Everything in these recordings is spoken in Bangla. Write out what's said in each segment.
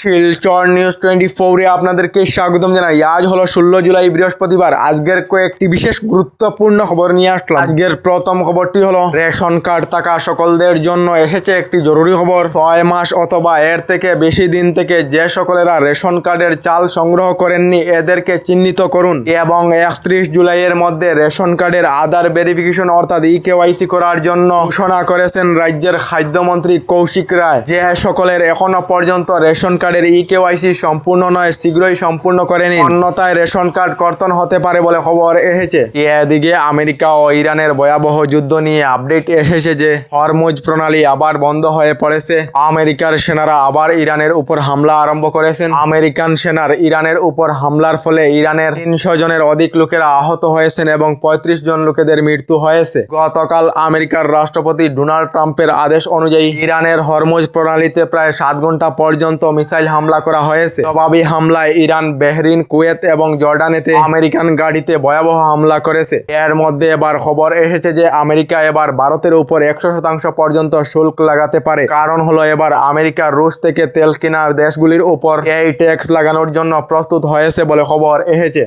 শিলচর নিউজ 24 আপনাদেরকে স্বাগতম জানাই। আজ হলো 16 জুলাই বৃহস্পতিবার। আজকের কয়েকটি বিশেষ গুরুত্বপূর্ণ খবর নিয়ে আসলাম। আজকের প্রথম খবরটি হলো রেশন কার্ড থাকা সকলদের জন্য এসেছে একটি জরুরি খবর। 6 মাস অথবা এর থেকে বেশি দিন থেকে যে সকলেরা রেশন কার্ডের চাল সংগ্রহ করেননি এদেরকে চিহ্নিত করুন এবং 31 জুলাইয়ের মধ্যে রেশন কার্ডের আধার ভেরিফিকেশন অর্থাৎ ইকেওয়াইসি করার জন্য ঘোষণা করেছেন রাজ্যের খাদ্যমন্ত্রী কৌশিক রায়। যে সকলের এখনো পর্যন্ত রেশন কার্ডের ইকেওয়াইসি সম্পূর্ণ নয় শীঘ্রই সম্পূর্ণ করে নিন, অন্যথায় রেশন কার্ড কর্তন হতে পারে বলে খবর এসেছে। এদিকে আমেরিকা ও ইরানের ভয়াবহ যুদ্ধ নিয়ে আপডেট এসেছে যে হরমুজ প্রণালী আবার বন্ধ হয়ে পড়েছে। আমেরিকার সেনারা আবার ইরানের উপর হামলা আরম্ভ করেছেন। আমেরিকান সেনার ইরানের উপর হামলার ফলে ইরানের 300 জনের অধিক লোকেরা আহত হয়েছেন এবং 35 জন লোকেদের মৃত্যু হয়েছে। গতকাল আমেরিকার রাষ্ট্রপতি ডোনাল্ড ট্রাম্পের আদেশ অনুযায়ী ইরানের হরমুজ প্রণালীতে প্রায় 7 ঘন্টা পর্যন্ত মিসাইল হামলা করা হয়েছে। জবাবি হামলায় ইরান, বাহরিন, কুয়েত এবং জর্ডানেতে আমেরিকান গাড়িতে ভয়াবহ হামলা করেছে। এর মধ্যে এবার খবর এসেছে যে আমেরিকা এবার ভারতের উপর 100% পর্যন্ত শুল্ক লাগাতে পারে। কারণ হলো এবার আমেরিকা রুশ থেকে তেল কেনা দেশগুলির উপর এই ট্যাক্স লাগানোর জন্য প্রস্তুত হয়েছে বলে খবর এসেছে।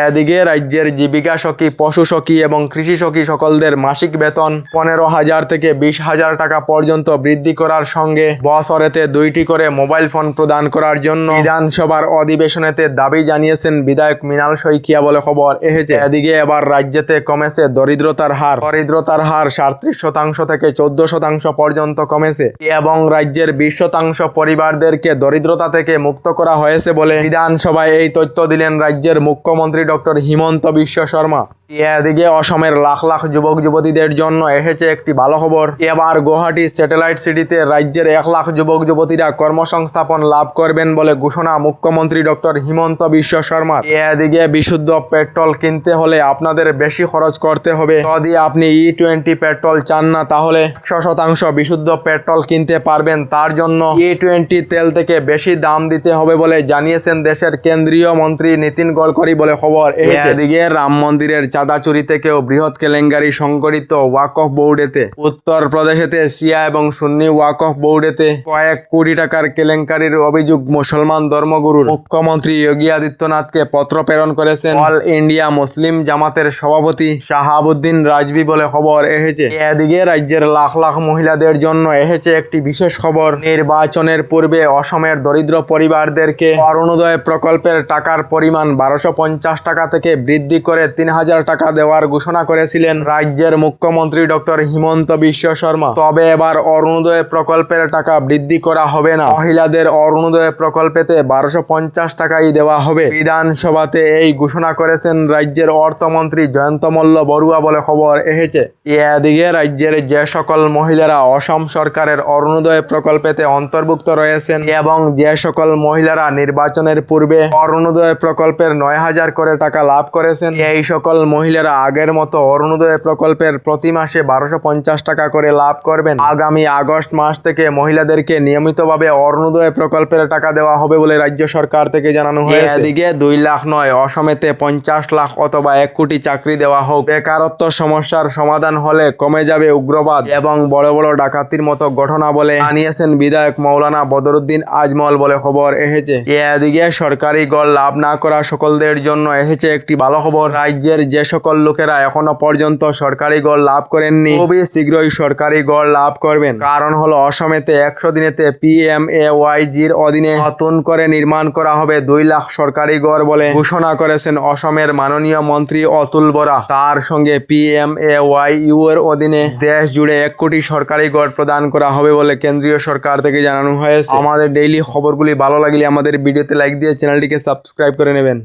এদিকে রাজ্যের জীবিকা সখী, পশু সখী এবং কৃষি সখী সকলদের মাসিক বেতন 15,000 থেকে 20,000 টাকা পর্যন্ত বৃদ্ধি করার সঙ্গে বছরেতে 2টি করে মোবাইল ফোন প্রদান করার জন্য বিধানসভার অধিবেশনেতে দাবি জানিয়েছেন বিধায়ক মৃণাল শইকিয়া বলে খবর এসেছে। এদিকে এবার রাজ্যেতে কমেছে দরিদ্রতার হার। দরিদ্রতার হার 37% থেকে 14% পর্যন্ত কমেছে এবং রাজ্যের 20% পরিবারদেরকে দরিদ্রতা থেকে মুক্ত করা হয়েছে বলে বিধানসভায় এই তথ্য দিলেন রাজ্যের মুখ্যমন্ত্রী ডক্টর হিমন্ত বিশ্ব শর্মা। এদিকে অসমের লাখ লাখ যুবক যুবতীদের জন্য এসেছে একটি ভালো খবর। এবার গুয়াহাটি স্যাটেলাইট সিটিতে রাজ্যের 1 লাখ যুবক যুবতীরা কর্মসংস্থাপন লাভ করবেন বলে ঘোষণা মুখ্যমন্ত্রী ডক্টর হিমন্ত বিশ্ব শর্মার। এদিকে বিশুদ্ধ পেট্রোল কিনতে হলে আপনাদের বেশি খরচ করতে হবে। যদি আপনি E20 পেট্রোল চান না তাহলে 100% বিশুদ্ধ পেট্রোল কিনতে পারবেন। তার জন্য E20 তেল থেকে বেশি দাম দিতে হবে বলে জানিয়েছেন দেশের কেন্দ্রীয় মন্ত্রী নীতিন গডকরি বলে খবর এসেছে। এদিকে রাম মন্দিরের চাঁদা চুরি থেকেও বৃহৎ কেলেঙ্কারি সংঘটিত ওয়াকফ বোর্ডেতে। উত্তর প্রদেশেতে শিয়া এবং সুন্নি ওয়াকফ বোর্ডেতে কয়েক কোটি টাকার কেলেঙ্কারির অভিযোগ মুসলমান ধর্মগুরুর। মুখ্যমন্ত্রী যোগী আদিত্যনাথকে পত্র প্রেরণ করেছেন অল ইন্ডিয়া মুসলিম জামাতের সভাপতি শাহাবুদ্দিন রাজভী বলে খবর এসেছে। এদিকে রাজ্যের লাখ লাখ মহিলাদের জন্য এসেছে একটি বিশেষ খবর। নির্বাচনের পূর্বে অসমের দরিদ্র পরিবারদেরকে অরুণোদয় প্রকল্পের টাকার পরিমাণ 1250 টাকা থেকে বৃদ্ধি করে 3,000 টাকা দেওয়ার ঘোষণা করেছিলেন রাজ্যের মুখ্যমন্ত্রী ডক্টর হিমন্ত বিশ্ব শর্মা। তবে এবার অরুণোদয় প্রকল্পের টাকা বৃদ্ধি করা হবে না। মহিলাদের অরুণোদয় প্রকল্পেতে 1250 টাকাই দেওয়া হবে। বিধানসভাতে এই ঘোষণা করেছেন রাজ্যের অর্থমন্ত্রী জয়ন্ত মল্ল বড়ুয়া বলে খবর এসেছে। এদিকে রাজ্যের যে সকল মহিলারা অসম সরকারের অরুণোদয় প্রকল্পেতে অন্তর্ভুক্ত রয়েছেন এবং যে সকল মহিলারা নির্বাচনের পূর্বে অরুণোদয় প্রকল্পের 9,000 করে টাকা লাভ করেছেন, এই সকল মহিলারা আগের মতো অরুণোদয় প্রকল্পের প্রতি মাসে 1250 টাকা করে লাভ করবেন। আগামী আগস্ট মাস থেকে মহিলাদেরকে নিয়মিতভাবে অরুণোদয় প্রকল্পের টাকা দেওয়া হবে বলে রাজ্য সরকার থেকে জানানো হয়েছে। এদিকে 2 লাখ নয়, অসমেতে 50 লাখ অথবা 1 কোটি চাকরি দেওয়া হোক। বেকারত্ব সমস্যার সমাধান হলে কমে যাবে উগ্রবাদ এবং বড় বড় ডাকাতির মতো ঘটনা বলে জানিয়েছেন বিধায়ক মৌলানা বদরুদ্দিন আজমল বলে খবর এসেছে। এদিকে সরকারি গড় লাভ না করা সকলদের জন্য এসেছে একটি ভালো খবর। রাজ্যের যে সকল লোকেরা এখনো পর্যন্ত সরকারি গড় লাভ করেননি খুবই শীঘ্রই সরকারি গড় লাভ করবেন। কারণ হলো অসমেতে 100 দিনেতে PMAYG'র অধীনে নতুন করে নির্মাণ করা হবে 2 লাখ সরকারি গড় বলে ঘোষণা করেছেন অসমের মাননীয় মন্ত্রী অতুল বরা। তার সঙ্গে PMAYU এর অধীনে দেশ জুড়ে 1 কোটি সরকারি গড় প্রদান করা হবে বলে কেন্দ্রীয় সরকার থেকে জানানো হয়েছে। আমাদের ডেইলি খবরগুলি ভালো লাগলে আমাদের ভিডিওতে লাইক দিয়ে চ্যানেলটিকে সাবস্ক্রাইব করে নেবেন।